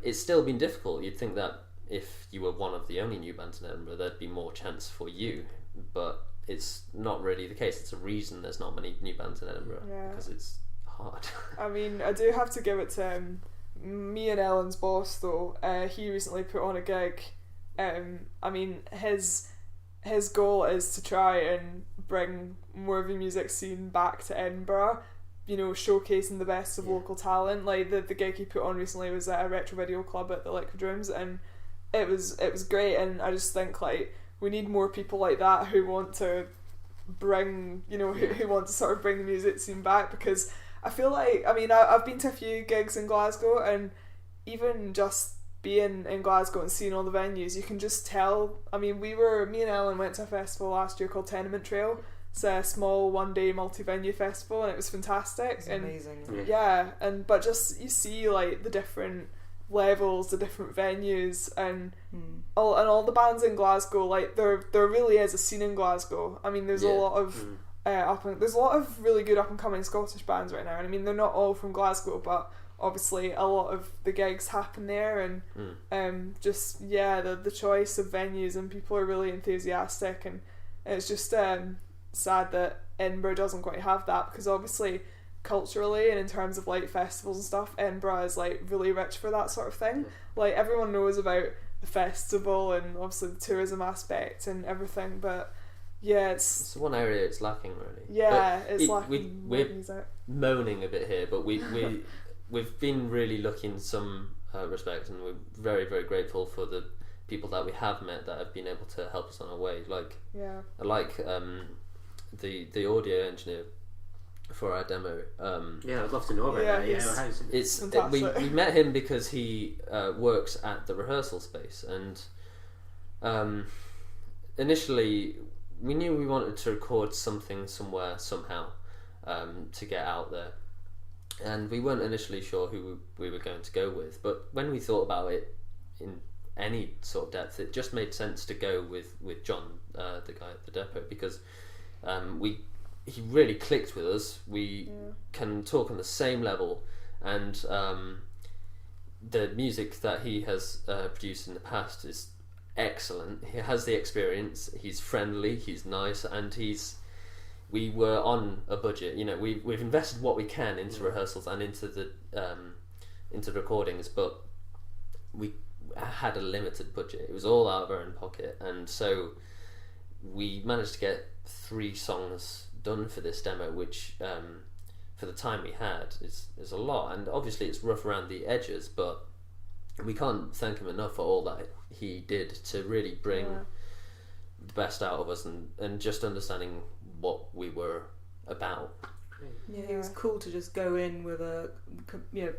it's still been difficult. You'd think that if you were one of the only new bands in Edinburgh, there'd be more chance for you, but it's not really the case. It's a reason there's not many new bands in Edinburgh, because it's hard. I mean, I do have to give it to me and Ellen's boss though. He recently put on a gig. I mean, his goal is to try and bring more of the music scene back to Edinburgh, you know, showcasing the best of local talent. Like the gig he put on recently was at a retro video club at the Liquid Rooms, and it was great. And I just think, like, we need more people like that who want to bring, you know, who want to sort of bring the music scene back, because I feel like, I mean, I've been to a few gigs in Glasgow, and even just being in Glasgow and seeing all the venues, you can just tell. I mean, me and Ellen went to a festival last year called Tenement Trail. It's a small one-day multi-venue festival, and it was fantastic. It's amazing. But just you see like the different levels, the different venues, and all the bands in Glasgow. Like there really is a scene in Glasgow. I mean, there's a lot of there's a lot of really good up and coming Scottish bands right now, and I mean they're not all from Glasgow, but obviously a lot of the gigs happen there, and just the choice of venues, and people are really enthusiastic, and it's just sad that Edinburgh doesn't quite have that, because obviously culturally and in terms of like festivals and stuff, Edinburgh is like really rich for that sort of thing. Like everyone knows about the festival and obviously the tourism aspect and everything, but it's one area it's lacking, really. It's lacking. We're moaning a bit here, but we've been really lucky in some respect, and we're very, very grateful for the people that we have met that have been able to help us on our way. The audio engineer for our demo. I'd love to know about that. We met him because he works at the rehearsal space, and initially we knew we wanted to record something somewhere somehow to get out there, and we weren't initially sure who we were going to go with, but when we thought about it in any sort of depth, it just made sense to go with John, the guy at the depot, because he really clicked with us. We can talk on the same level, and the music that he has produced in the past is excellent. He has the experience, he's friendly, he's nice, and we were on a budget. You know, we've invested what we can into rehearsals and into the recordings, but we had a limited budget. It was all out of our own pocket, and so we managed to get 3 songs done for this demo, which for the time we had is a lot, and obviously it's rough around the edges, but we can't thank him enough for all that he did to really bring the best out of us, and just understanding what we were about. Yeah, it was cool to just go in with a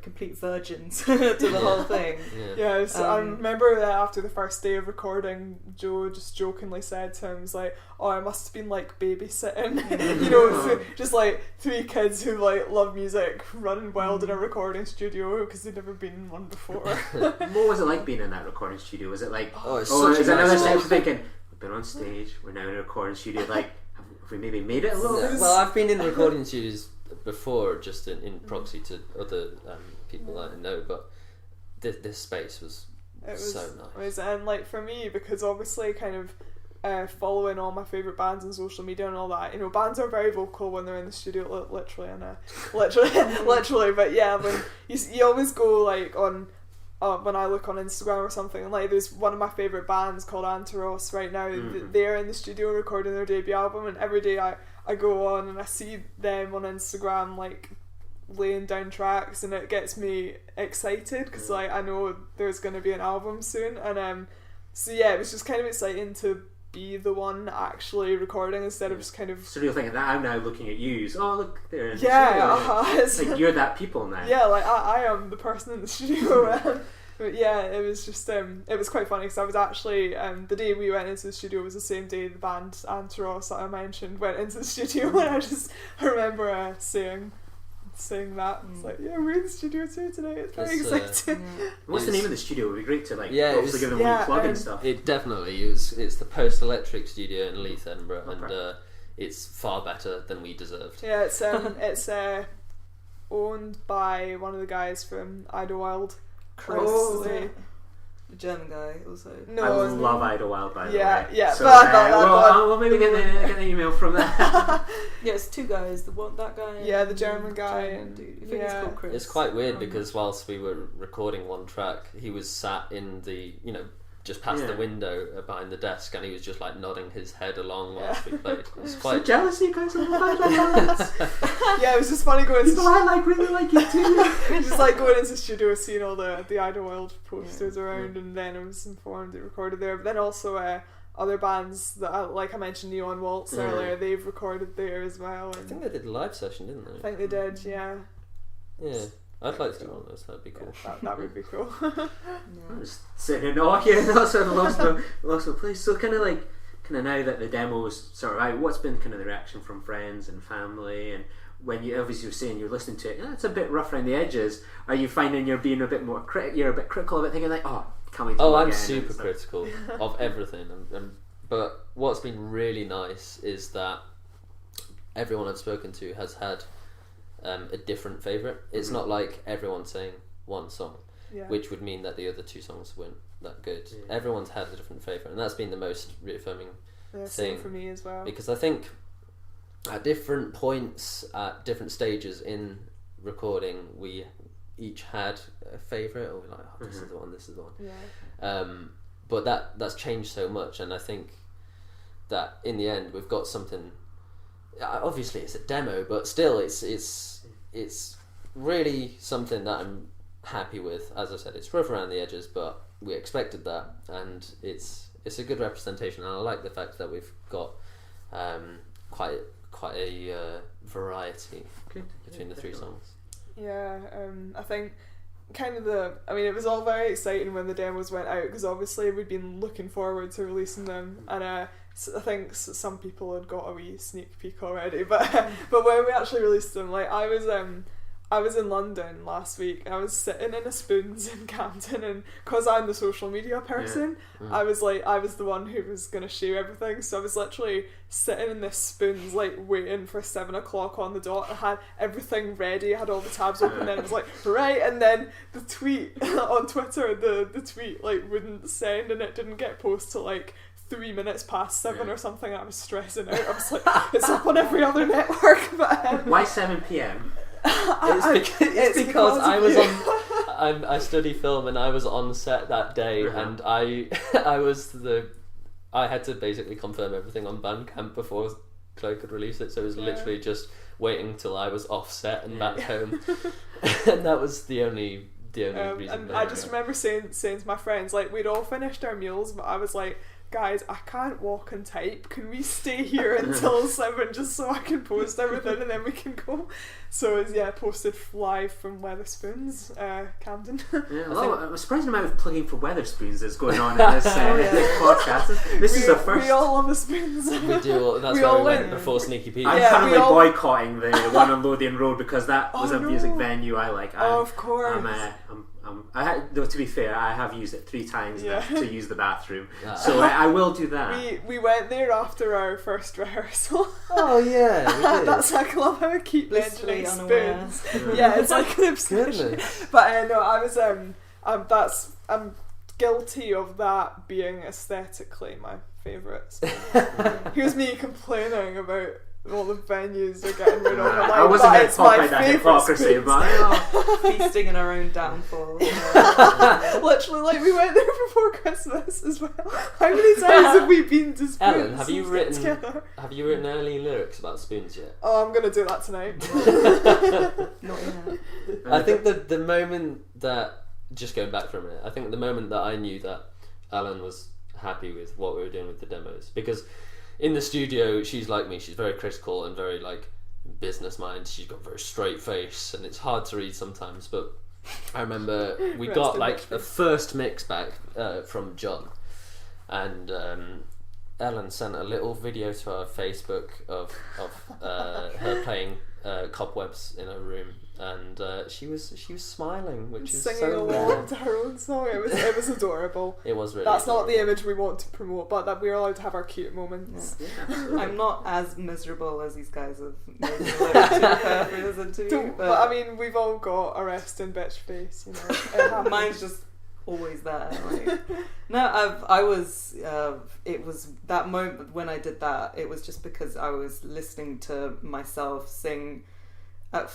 complete virgins to the whole thing. I remember that after the first day of recording, Joe just jokingly said to him, "Was like, oh, I must have been like babysitting," you know, just like 3 kids who like love music running wild in a recording studio because they'd never been in one before. What was it like being in that recording studio? Was it like, is another step thinking, we've been on stage, we're now in a recording studio, like, have we maybe made it a little bit? Well, I've been in recording studios before, just in proxy to other people that I know, but this space was so nice. And like for me, because obviously kind of following all my favourite bands on social media and all that. You know, bands are very vocal when they're in the studio, literally, but yeah, when you always go like on when I look on Instagram or something, and like there's one of my favourite bands called Antaros right now. They're in the studio recording their debut album, and every day I go on and I see them on Instagram like laying down tracks, and it gets me excited because like I know there's going to be an album soon, and so yeah, it was just kind of exciting to be the one actually recording instead of just kind of. So you're thinking that I'm now looking at you. So, oh look, they're in the studio. It's like you're that people now. Yeah, like I am the person in the studio. But yeah, it was just it was quite funny because I was actually the day we went into the studio was the same day the band Antaros that I mentioned went into the studio, and I remember saying that. It's like, yeah, we're in the studio too today. It's very exciting. What's the name of the studio? It would be great to like obviously give them a wee plug and stuff. It definitely is. It's the Post Electric studio in Leith, Edinburgh, and it's far better than we deserved. Yeah, it's owned by one of the guys from Idlewild. The German guy also. No, I love Idlewild, by the way. Yeah. So, we'll maybe get the email from that. Yeah, it's two guys. That guy. Yeah, the German guy. And dude. I think it's called Chris. It's quite weird because whilst we were recording one track, he was sat in the just past the window behind the desk, and he was just like nodding his head along whilst we played. It was quite so jealous you guys of the band. Yeah, it was just funny going. People I really like you too. Just like going into the studio, seeing all the Idlewild posters around, and then I was informed they recorded there. But then also other bands that I mentioned, Neon Waltz earlier, they've recorded there as well. I think they did a live session, didn't they? I think they did. Yeah. I'd like to do one of those. That'd be cool. That would be cool. I'm just sitting in awe here, and sort of lost my place. So kind of now that the demo's sort of out, what's been kind of the reaction from friends and family? And when you obviously were saying you're listening to it, it's a bit rough around the edges. Are you finding you're being a bit more you're a bit critical of it, thinking like, can't wait to I'm again, super critical of everything, but what's been really nice is that everyone I've spoken to has had a different favourite. It's not like everyone's saying one song, which would mean that the other two songs weren't that good. Everyone's had a different favourite, and that's been the most reaffirming thing same for me as well. Because I think at different points, at different stages in recording, we each had a favourite, or we're like, this is the one, this is the one. Yeah. But that's changed so much, and I think that in the end we've got something. Obviously, it's a demo, but still, it's really something that I'm happy with. As I said, it's rough around the edges, but we expected that, and it's a good representation. And I like the fact that we've got quite a variety between the three songs. Yeah, I think it was all very exciting when the demos went out, because obviously we'd been looking forward to releasing them, and I think some people had got a wee sneak peek already, but when we actually released them, like I was in London last week. I was sitting in a Spoons in Camden, and because I'm the social media person, I was the one who was going to share everything. So I was literally sitting in this Spoons, like waiting for 7 o'clock on the dot. I had everything ready. I had all the tabs open. And then it was like, right, and then the tweet on Twitter, the tweet like wouldn't send, and it didn't get posted till like 3 minutes past 7 or something. I was stressing out. I was like, it's up on every other network. But why 7 p.m? It's because I was on. I study film, and I was on set that day, and I had to basically confirm everything on Bandcamp before Chloe could release it. So it was literally just waiting till I was off set and back home, and that was the only reason. And I just remember saying to my friends, like, we'd all finished our meals, but I was like, guys, I can't walk and type. Can we stay here until 7 just so I can post everything and then we can go? So it was, posted live from Wetherspoons, Camden. I'm surprised the amount of plugging for Wetherspoons that's going on in this podcast. This is a first. We all love the Spoons. We do. That's why we went before Sneaky Pete. I'm currently boycotting the one on Lothian Road because that was a music venue I like. Of course. Though to be fair, I have used it 3 times now to use the bathroom, so I will do that. We went there after our first rehearsal. Oh yeah, we did. That's like, I love how I keep mentioning Spoons. Yeah, it's like an obsession. But no, I was I'm guilty of that being aesthetically my favourites. Here's me complaining about all the venues are getting rid of. Like, I wasn't going to talk about that hypocrisy, but feasting in our own downfall. Literally, like, we went there before Christmas as well. How many times have we been to Spoons? Ellen, have you written any lyrics about Spoons yet? Oh, I'm gonna do that tonight. Not yet. I think the moment that, just going back for a minute, I think the moment that I knew that Ellen was happy with what we were doing with the demos, because in the studio, she's like me. She's very critical and very like business mind. She's got a very straight face, and it's hard to read sometimes. But I remember we got like a first mix back from John, and Ellen sent a little video to our Facebook of her playing cobwebs in her room, and she was smiling, which is singing so along rare. to her own song. It was adorable. It was really. That's adorable. not the image we want to promote, but that we're allowed to have our cute moments. Yeah. I'm not as miserable as these guys have made me look to you. But I mean, we've all got a resting bitch face, you know. Mine's just always there. Like, no, I was. It was that moment when I did that. It was just because I was listening to myself sing at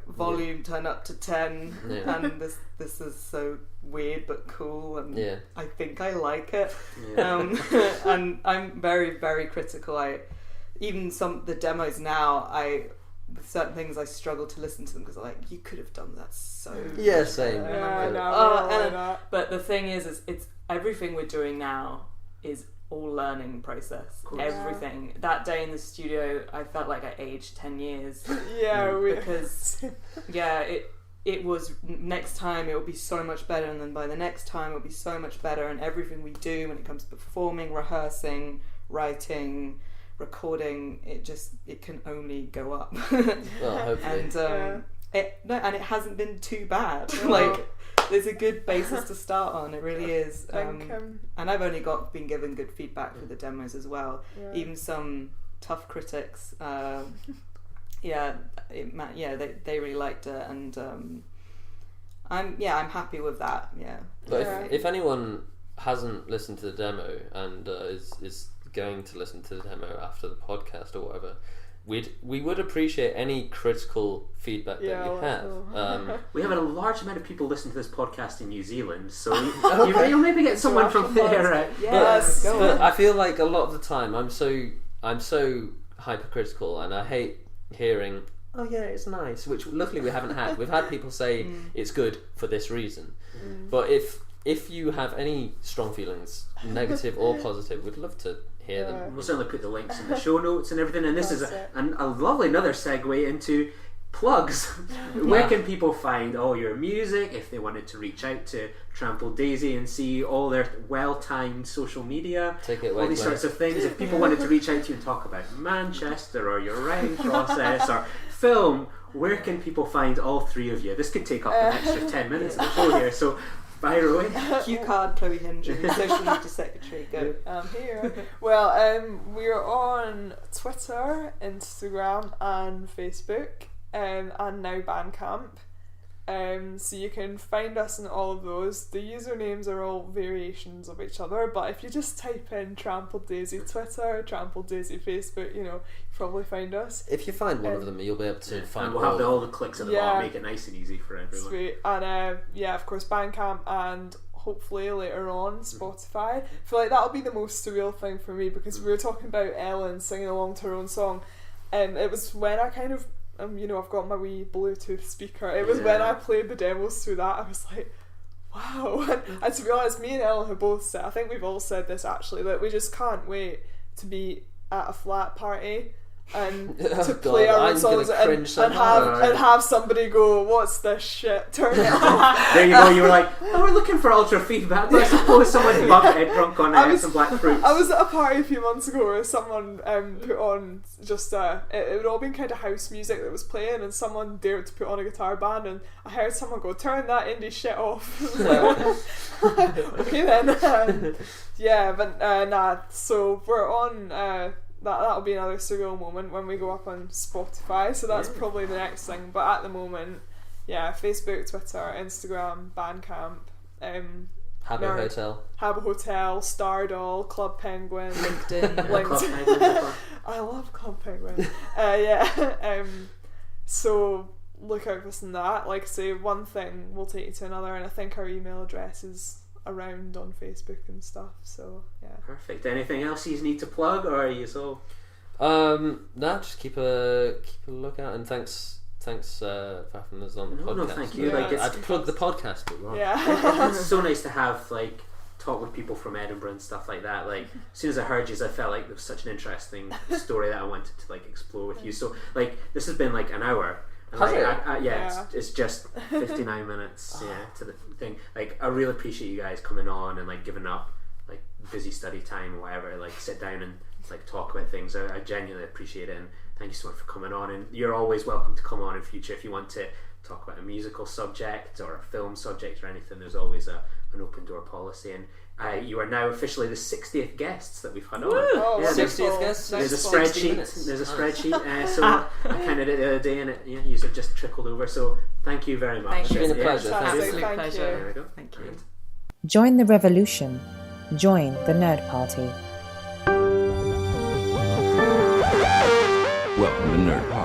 volume turn up to 10, and this is so weird but cool, and I think I like it. And I'm very, very critical. Even the demos now, certain things I struggle to listen to them because I'm like, you could have done that so same. But the thing is it's everything we're doing now is all learning process. Everything. That day in the studio, I felt like I aged 10 years. Because it was, next time it will be so much better, and then by the next time it will be so much better, and everything we do when it comes to performing, rehearsing, writing, recording, it can only go up. Well, hopefully. And it hasn't been too bad. Like, there's a good basis to start on. It really is. And I've only been given good feedback for the demos as well. Even some tough critics. They really liked it, and I'm happy with that. Yeah. But if anyone hasn't listened to the demo and is going to listen to the demo after the podcast or whatever, we would appreciate any critical feedback that you have. We have a large amount of people listening to this podcast in New Zealand, so you'll maybe get someone from there. But I feel like a lot of the time I'm so hypercritical, and I hate hearing, oh yeah, it's nice, which luckily we haven't had. We've had people say it's good for this reason. But if you have any strong feelings, negative or positive, we'd love to hear them. We'll certainly put the links in the show notes and everything, and this is a lovely another segue into plugs. Where can people find all your music if they wanted to reach out to Trampled Daisy and see all their well-timed social media, all these sorts of things? If people wanted to reach out to you and talk about Manchester or your writing process or film, where can people find all three of you? This could take up an extra 10 minutes of the show here, so fire away. Cue card, Chloe Hendrie, social media secretary, go. I'm here. Well, we're on Twitter, Instagram and Facebook, and now Bandcamp. So you can find us in all of those. The usernames are all variations of each other, but if you just type in Trampled Daisy Twitter, Trampled Daisy Facebook, you probably find us. If you find one of them, you'll be able to find. And we'll have all the clicks at the bottom, make it nice and easy for everyone. Sweet. And of course, Bandcamp, and hopefully later on Spotify. I feel like that'll be the most surreal thing for me, because we were talking about Ellen singing along to her own song, and it was when I kind of I've got my wee Bluetooth speaker. It was when I played the demos through that, I was like, wow. And to be honest, me and Ellen have both said, I think we've all said this actually, that we just can't wait to be at a flat party and to play our own songs and have somebody go, what's this shit, turn it off. There you go, you were like, we're looking for ultra feedback, but I suppose someone bucket drunk on some black fruits. I was at a party a few months ago where someone put on just it had all been kind of house music that was playing, and someone dared to put on a guitar band, and I heard someone go, turn that indie shit off. Okay then. So we're on that'll be another surreal moment when we go up on Spotify, so that's probably the next thing. But at the moment, Facebook, Twitter, Instagram, Bandcamp. Habbo Hotel. Habbo Hotel, Stardoll, Club Penguin, LinkedIn. Club Penguins are fun. I love Club Penguin. So look out for some of that. Like I say, one thing will take you to another, and I think our email address is around on Facebook and stuff. So yeah. Perfect. Anything else you need to plug, or are you so? No, just keep a lookout, and thanks for having us on the podcast. No, thank you. Yeah. Like I'd plug the podcast, but wrong. Yeah. It's so nice to have like talk with people from Edinburgh and stuff like that. Like as soon as I heard you, I felt like there was such an interesting story that I wanted to like explore with you. So like this has been like an hour. And Has like, it? Yeah. It's just 59 minutes. Yeah, to the thing. Like I really appreciate you guys coming on and like giving up like busy study time or whatever. Like sit down and like talk about things. I genuinely appreciate it, and thank you so much for coming on. And you're always welcome to come on in future if you want to talk about a musical subject or a film subject or anything. There's always an open door policy, and you are now officially the 60th guests that we've had on. Oh, Yeah, there's- 60th guest. There's a 60 spreadsheet. minutes. There's a Nice. spreadsheet. So I kind of did it the other day, and you have just trickled over. So thank you very much. Thank you. It's been a Yeah, pleasure. Fantastic. Thank Absolute Thank pleasure. There we go. Thank you. Brilliant. Join the revolution. Join the Nerd Party. Welcome to Nerd Party.